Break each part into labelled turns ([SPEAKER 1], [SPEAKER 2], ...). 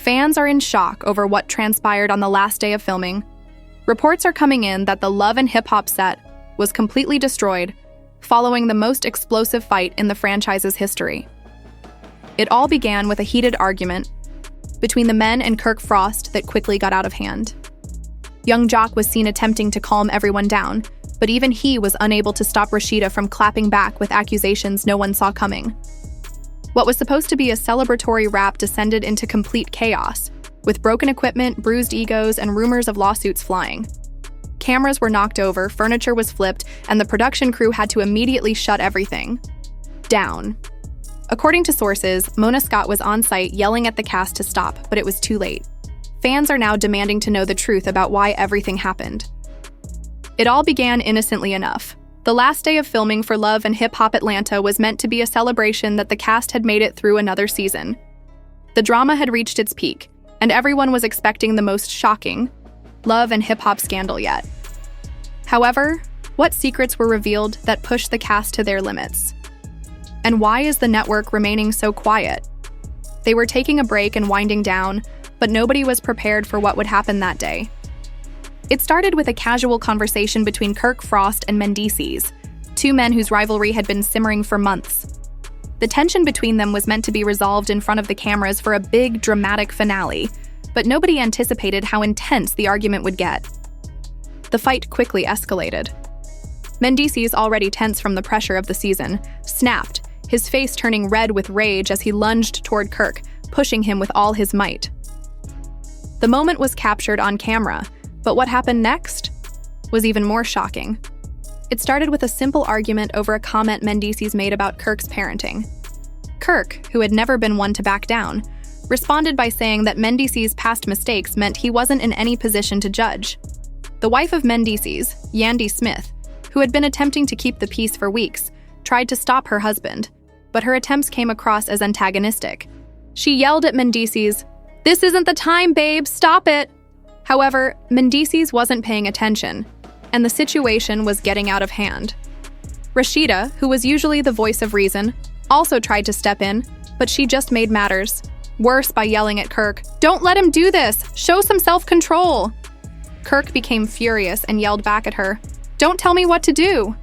[SPEAKER 1] Fans are in shock over what transpired on the last day of filming. Reports are coming in that the Love and Hip Hop set was completely destroyed, following the most explosive fight in the franchise's history. It all began with a heated argument between the men and Kirk Frost that quickly got out of hand. Young Jock was seen attempting to calm everyone down, but even he was unable to stop Rashida from clapping back with accusations no one saw coming. What was supposed to be a celebratory rap descended into complete chaos, with broken equipment, bruised egos, and rumors of lawsuits flying. Cameras were knocked over, furniture was flipped, and the production crew had to immediately shut everything down. According to sources, Mona Scott was on site yelling at the cast to stop, but it was too late. Fans are now demanding to know the truth about why everything happened. It all began innocently enough. The last day of filming for Love and Hip Hop Atlanta was meant to be a celebration that the cast had made it through another season. The drama had reached its peak, and everyone was expecting the most shocking Love and Hip Hop scandal yet. However, what secrets were revealed that pushed the cast to their limits? And why is the network remaining so quiet? They were taking a break and winding down, but nobody was prepared for what would happen that day. It started with a casual conversation between Kirk Frost and Mendices, two men whose rivalry had been simmering for months. The tension between them was meant to be resolved in front of the cameras for a big, dramatic finale, but nobody anticipated how intense the argument would get. The fight quickly escalated. Mendices, already tense from the pressure of the season, snapped, his face turning red with rage as he lunged toward Kirk, pushing him with all his might. The moment was captured on camera, but what happened next was even more shocking. It started with a simple argument over a comment Mendices made about Kirk's parenting. Kirk, who had never been one to back down, responded by saying that Mendices' past mistakes meant he wasn't in any position to judge. The wife of Mendices, Yandy Smith, who had been attempting to keep the peace for weeks, tried to stop her husband, but her attempts came across as antagonistic. She yelled at Mendices, "This isn't the time, babe, stop it!" However, Mendices wasn't paying attention, and the situation was getting out of hand. Rashida, who was usually the voice of reason, also tried to step in, but she just made matters worse by yelling at Kirk, "Don't let him do this! Show some self-control!" Kirk became furious and yelled back at her, "Don't tell me what to do!"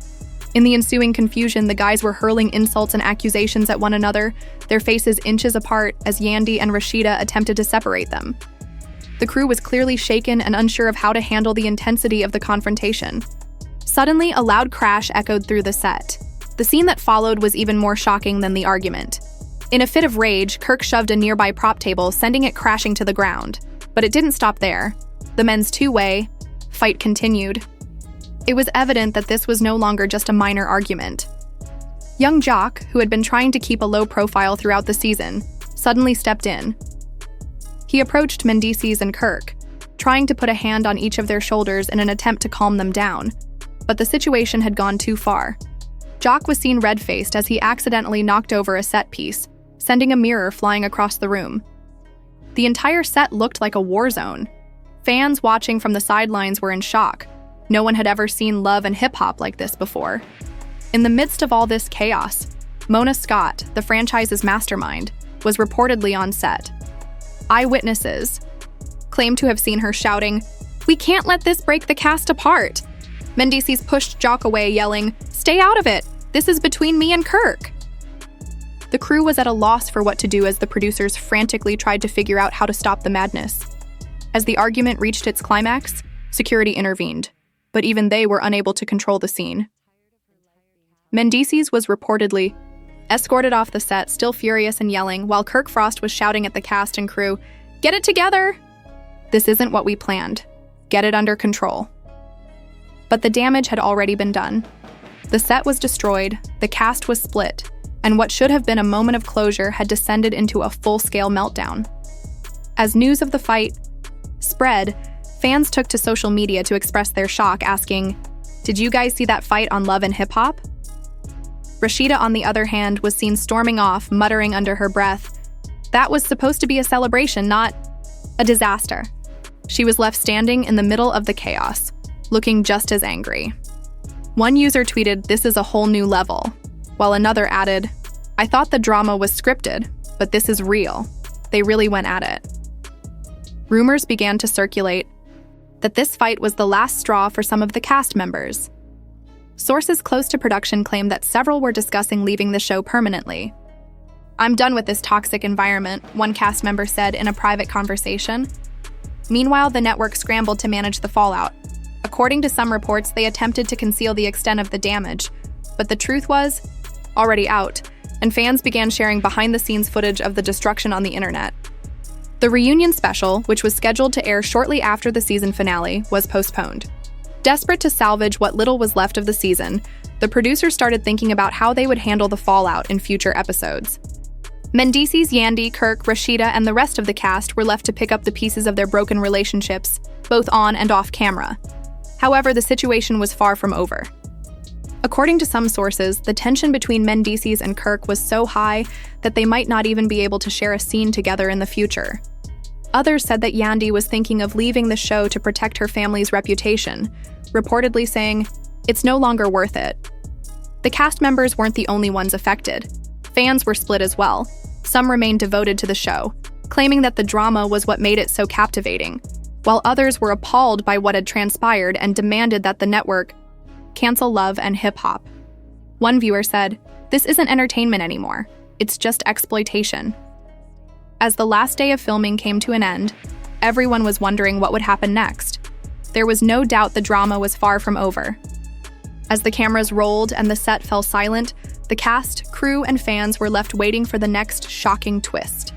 [SPEAKER 1] In the ensuing confusion, the guys were hurling insults and accusations at one another, their faces inches apart as Yandy and Rashida attempted to separate them. The crew was clearly shaken and unsure of how to handle the intensity of the confrontation. Suddenly, a loud crash echoed through the set. The scene that followed was even more shocking than the argument. In a fit of rage, Kirk shoved a nearby prop table, sending it crashing to the ground. But it didn't stop there. The men's two-way fight continued. It was evident that this was no longer just a minor argument. Young Jock, who had been trying to keep a low profile throughout the season, suddenly stepped in. He approached Mendices and Kirk, trying to put a hand on each of their shoulders in an attempt to calm them down. But the situation had gone too far. Jock was seen red-faced as he accidentally knocked over a set piece, sending a mirror flying across the room. The entire set looked like a war zone. Fans watching from the sidelines were in shock. No one had ever seen Love and Hip Hop like this before. In the midst of all this chaos, Mona Scott, the franchise's mastermind, was reportedly on set. Eyewitnesses claimed to have seen her shouting, "We can't let this break the cast apart." Mendices pushed Jock away, yelling, "Stay out of it! This is between me and Kirk!" The crew was at a loss for what to do as the producers frantically tried to figure out how to stop the madness. As the argument reached its climax, security intervened, but even they were unable to control the scene. Mendices was reportedly escorted off the set, still furious and yelling, while Kirk Frost was shouting at the cast and crew, "Get it together! This isn't what we planned. Get it under control." But the damage had already been done. The set was destroyed, the cast was split, and what should have been a moment of closure had descended into a full-scale meltdown. As news of the fight spread, fans took to social media to express their shock, asking, "Did you guys see that fight on Love and Hip Hop?" Rashida, on the other hand, was seen storming off, muttering under her breath, "That was supposed to be a celebration, not a disaster." She was left standing in the middle of the chaos, looking just as angry. One user tweeted, "This is a whole new level," while another added, "I thought the drama was scripted, but this is real. They really went at it." rumors began to circulate that this fight was the last straw for some of the cast members. Sources close to production claim that several were discussing leaving the show permanently. "I'm done with this toxic environment," one cast member said in a private conversation. Meanwhile, the network scrambled to manage the fallout. According to some reports, they attempted to conceal the extent of the damage, but the truth was already out, and fans began sharing behind-the-scenes footage of the destruction on the internet. The reunion special, which was scheduled to air shortly after the season finale, was postponed. Desperate to salvage what little was left of the season, the producers started thinking about how they would handle the fallout in future episodes. Mendices, Yandy, Kirk, Rashida, and the rest of the cast were left to pick up the pieces of their broken relationships, both on and off camera. However, the situation was far from over. According to some sources, the tension between Mendices and Kirk was so high that they might not even be able to share a scene together in the future. Others said that Yandy was thinking of leaving the show to protect her family's reputation, reportedly saying, "It's no longer worth it." The cast members weren't the only ones affected. Fans were split as well. Some remained devoted to the show, claiming that the drama was what made it so captivating, while others were appalled by what had transpired and demanded that the network cancel Love and Hip Hop. One viewer said, "This isn't entertainment anymore. It's just exploitation." As the last day of filming came to an end, everyone was wondering what would happen next. There was no doubt the drama was far from over. As the cameras rolled and the set fell silent, the cast, crew, and fans were left waiting for the next shocking twist.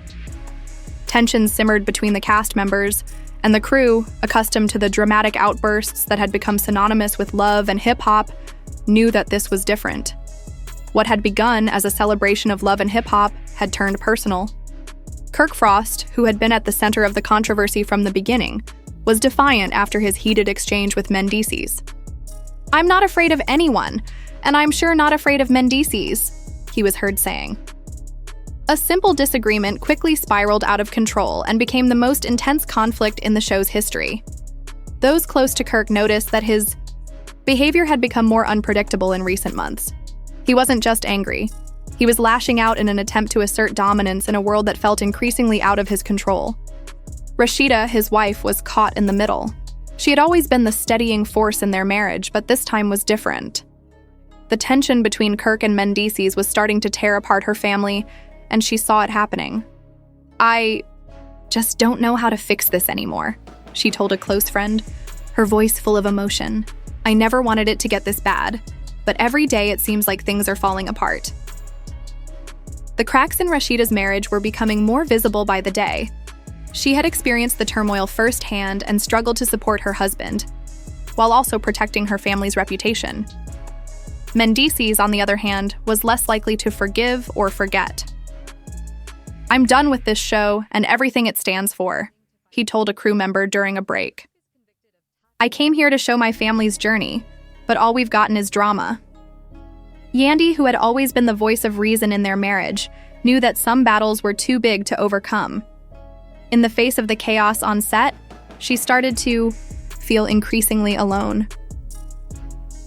[SPEAKER 1] Tensions simmered between the cast members, and the crew, accustomed to the dramatic outbursts that had become synonymous with love and hip-hop, knew that this was different. What had begun as a celebration of love and hip-hop had turned personal. Kirk Frost, who had been at the center of the controversy from the beginning, was defiant after his heated exchange with Mendices. "I'm not afraid of anyone, and I'm sure not afraid of Mendices," he was heard saying. A simple disagreement quickly spiraled out of control and became the most intense conflict in the show's history. Those close to Kirk noticed that his behavior had become more unpredictable in recent months. He wasn't just angry. He was lashing out in an attempt to assert dominance in a world that felt increasingly out of his control. Rashida, his wife, was caught in the middle. She had always been the steadying force in their marriage, but this time was different. The tension between Kirk and Mendices was starting to tear apart her family, and she saw it happening. "I just don't know how to fix this anymore," she told a close friend, her voice full of emotion. "I never wanted it to get this bad, but every day it seems like things are falling apart." The cracks in Rashida's marriage were becoming more visible by the day. She had experienced the turmoil firsthand and struggled to support her husband, while also protecting her family's reputation. Mendices, on the other hand, was less likely to forgive or forget. "I'm done with this show and everything it stands for," he told a crew member during a break. "I came here to show my family's journey, but all we've gotten is drama." Yandy, who had always been the voice of reason in their marriage, knew that some battles were too big to overcome. In the face of the chaos on set, she started to feel increasingly alone.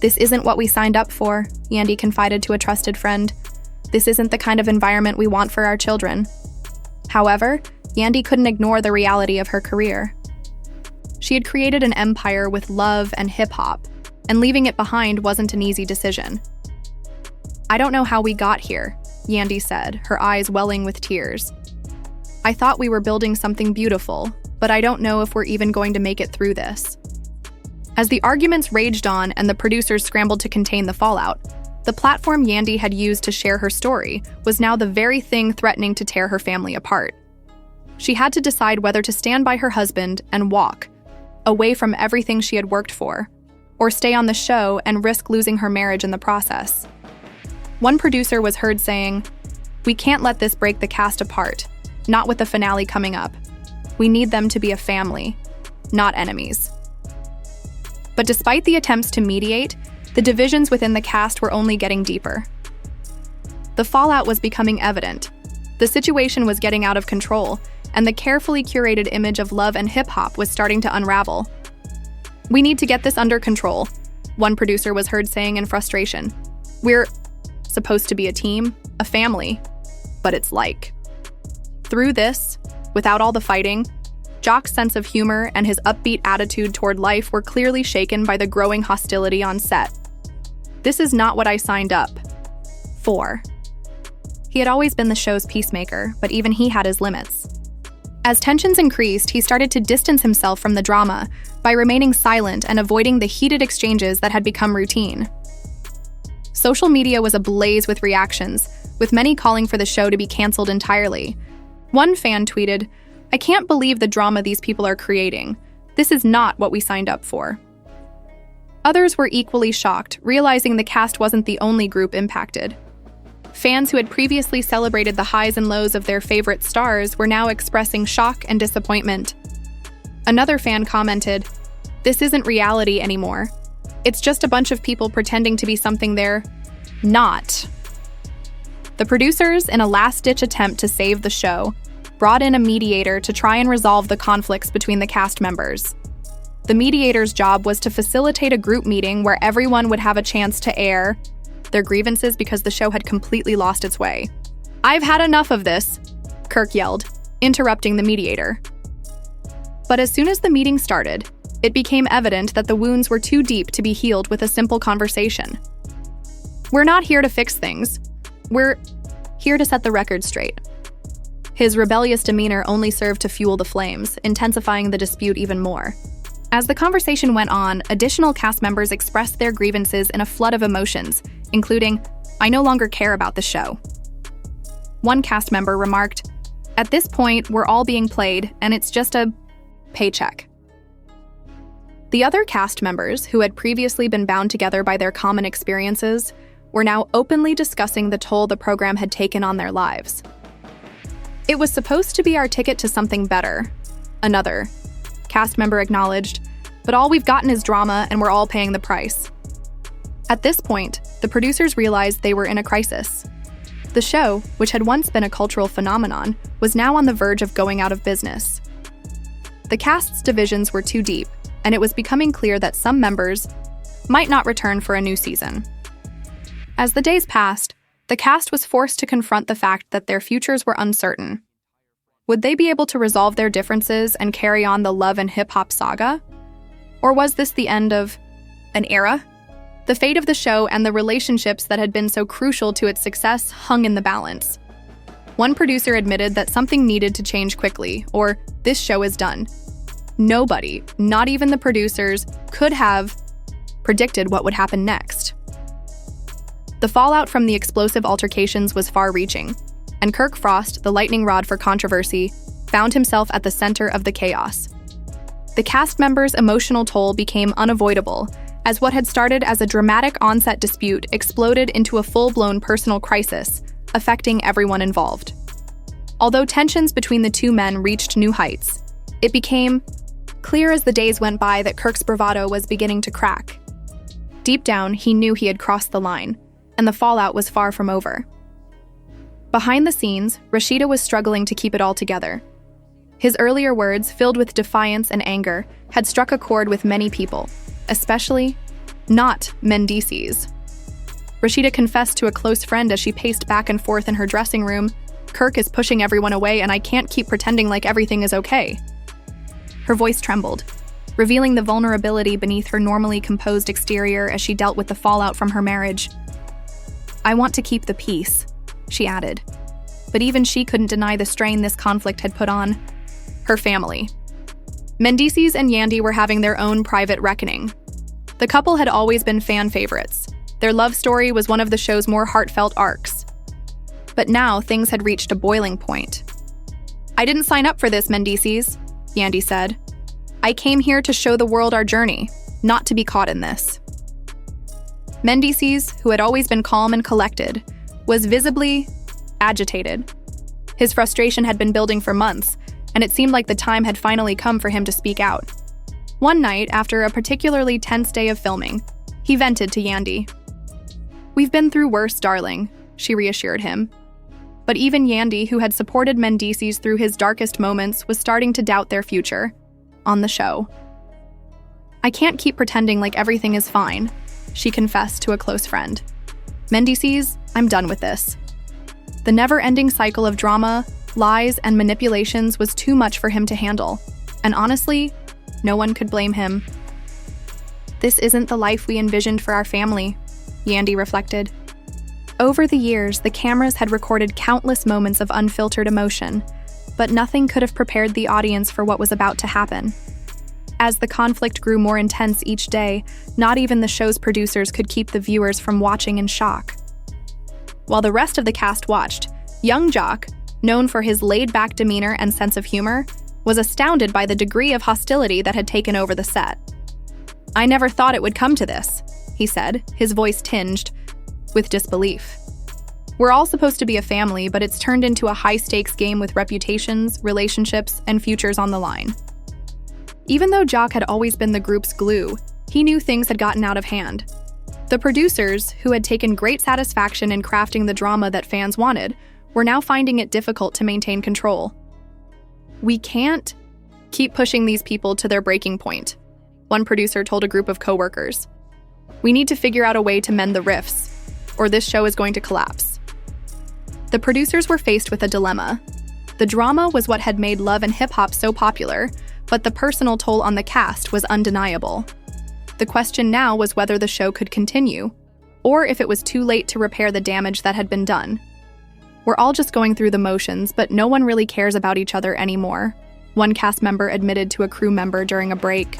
[SPEAKER 1] "This isn't what we signed up for," Yandy confided to a trusted friend. "This isn't the kind of environment we want for our children." However, Yandy couldn't ignore the reality of her career. She had created an empire with love and hip-hop, and leaving it behind wasn't an easy decision. "I don't know how we got here," Yandy said, her eyes welling with tears. "I thought we were building something beautiful, but I don't know if we're even going to make it through this." As the arguments raged on and the producers scrambled to contain the fallout, the platform Yandy had used to share her story was now the very thing threatening to tear her family apart. She had to decide whether to stand by her husband and walk, away from everything she had worked for, or stay on the show and risk losing her marriage in the process. One producer was heard saying, "We can't let this break the cast apart, not with the finale coming up. We need them to be a family, not enemies." But despite the attempts to mediate, the divisions within the cast were only getting deeper. The fallout was becoming evident. The situation was getting out of control, and the carefully curated image of love and hip-hop was starting to unravel. "We need to get this under control," one producer was heard saying in frustration. "We're supposed to be a team, a family, but it's like." Through this, without all the fighting, Jock's sense of humor and his upbeat attitude toward life were clearly shaken by the growing hostility on set. This is not what I signed up for. He had always been the show's peacemaker, but even he had his limits. As tensions increased, he started to distance himself from the drama by remaining silent and avoiding the heated exchanges that had become routine. Social media was ablaze with reactions, with many calling for the show to be canceled entirely. One fan tweeted, "I can't believe the drama these people are creating. This is not what we signed up for." Others were equally shocked, realizing the cast wasn't the only group impacted. Fans who had previously celebrated the highs and lows of their favorite stars were now expressing shock and disappointment. Another fan commented, "This isn't reality anymore. It's just a bunch of people pretending to be something they're not." The producers, in a last-ditch attempt to save the show, brought in a mediator to try and resolve the conflicts between the cast members. The mediator's job was to facilitate a group meeting where everyone would have a chance to air their grievances because the show had completely lost its way. "I've had enough of this," Kirk yelled, interrupting the mediator. But as soon as the meeting started, it became evident that the wounds were too deep to be healed with a simple conversation. "We're not here to fix things. We're here to set the record straight." His rebellious demeanor only served to fuel the flames, intensifying the dispute even more. As the conversation went on, additional cast members expressed their grievances in a flood of emotions, including, "I no longer care about the show." One cast member remarked, "At this point, we're all being played, and it's just a paycheck." The other cast members, who had previously been bound together by their common experiences, were now openly discussing the toll the program had taken on their lives. "It was supposed to be our ticket to something better," another cast member acknowledged, "but all we've gotten is drama, and we're all paying the price." At this point, the producers realized they were in a crisis. The show, which had once been a cultural phenomenon, was now on the verge of going out of business. The cast's divisions were too deep, and it was becoming clear that some members might not return for a new season. As the days passed, the cast was forced to confront the fact that their futures were uncertain. Would they be able to resolve their differences and carry on the love and hip-hop saga? Or was this the end of an era? The fate of the show and the relationships that had been so crucial to its success hung in the balance. One producer admitted that something needed to change quickly, or this show is done. Nobody, not even the producers, could have predicted what would happen next. The fallout from the explosive altercations was far-reaching, and Kirk Frost, the lightning rod for controversy, found himself at the center of the chaos. The cast members' emotional toll became unavoidable, as what had started as a dramatic on-set dispute exploded into a full-blown personal crisis, affecting everyone involved. Although tensions between the two men reached new heights, it became clear as the days went by that Kirk's bravado was beginning to crack. Deep down, he knew he had crossed the line, and the fallout was far from over. Behind the scenes, Rashida was struggling to keep it all together. His earlier words, filled with defiance and anger, had struck a chord with many people, especially not Mendices. Rashida confessed to a close friend as she paced back and forth in her dressing room, "Kirk is pushing everyone away and I can't keep pretending like everything is okay." Her voice trembled, revealing the vulnerability beneath her normally composed exterior as she dealt with the fallout from her marriage. "I want to keep the peace," she added. But even she couldn't deny the strain this conflict had put on her family. Mendices and Yandy were having their own private reckoning. The couple had always been fan favorites. Their love story was one of the show's more heartfelt arcs. But now things had reached a boiling point. "I didn't sign up for this, Mendices," Yandy said. "I came here to show the world our journey, not to be caught in this." Mendices, who had always been calm and collected, was visibly agitated. His frustration had been building for months, and it seemed like the time had finally come for him to speak out. One night, after a particularly tense day of filming, he vented to Yandy. "We've been through worse, darling," she reassured him. But even Yandy, who had supported Mendices through his darkest moments, was starting to doubt their future on the show. "I can't keep pretending like everything is fine," she confessed to a close friend. "Mendices, I'm done with this." The never-ending cycle of drama, lies, and manipulations was too much for him to handle. And honestly, no one could blame him. This isn't the life we envisioned for our family, Yandy reflected. Over the years, the cameras had recorded countless moments of unfiltered emotion, but nothing could have prepared the audience for what was about to happen. As the conflict grew more intense each day, not even the show's producers could keep the viewers from watching in shock. While the rest of the cast watched, young Jock, known for his laid-back demeanor and sense of humor, was astounded by the degree of hostility that had taken over the set. "I never thought it would come to this," he said, his voice tinged with disbelief. "We're all supposed to be a family, but it's turned into a high-stakes game with reputations, relationships, and futures on the line." Even though Jock had always been the group's glue, he knew things had gotten out of hand. The producers, who had taken great satisfaction in crafting the drama that fans wanted, were now finding it difficult to maintain control. "We can't keep pushing these people to their breaking point," one producer told a group of coworkers. "We need to figure out a way to mend the rifts, or this show is going to collapse." The producers were faced with a dilemma. The drama was what had made Love and Hip Hop so popular, but the personal toll on the cast was undeniable. The question now was whether the show could continue, or if it was too late to repair the damage that had been done. "We're all just going through the motions, but no one really cares about each other anymore," one cast member admitted to a crew member during a break.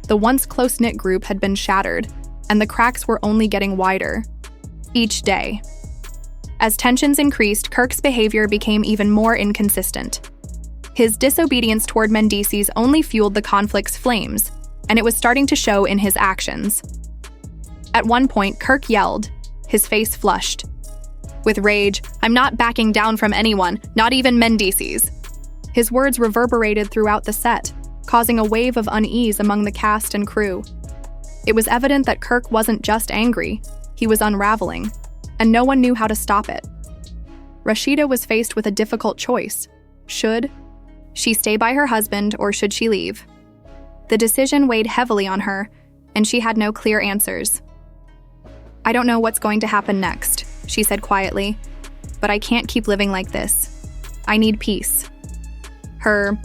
[SPEAKER 1] The once close-knit group had been shattered, and the cracks were only getting wider each day. As tensions increased, Kirk's behavior became even more inconsistent. His disobedience toward Mendices only fueled the conflict's flames, and it was starting to show in his actions. At one point, Kirk yelled, his face flushed. With rage, "I'm not backing down from anyone, not even Mendices." His words reverberated throughout the set, causing a wave of unease among the cast and crew. It was evident that Kirk wasn't just angry, he was unraveling, and no one knew how to stop it. Rashida was faced with a difficult choice. Should she stay by her husband, or should she leave? The decision weighed heavily on her, and she had no clear answers. "I don't know what's going to happen next," she said quietly, "but I can't keep living like this. I need peace." Her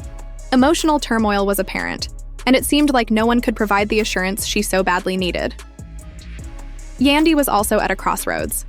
[SPEAKER 1] emotional turmoil was apparent, and it seemed like no one could provide the assurance she so badly needed. Yandy was also at a crossroads.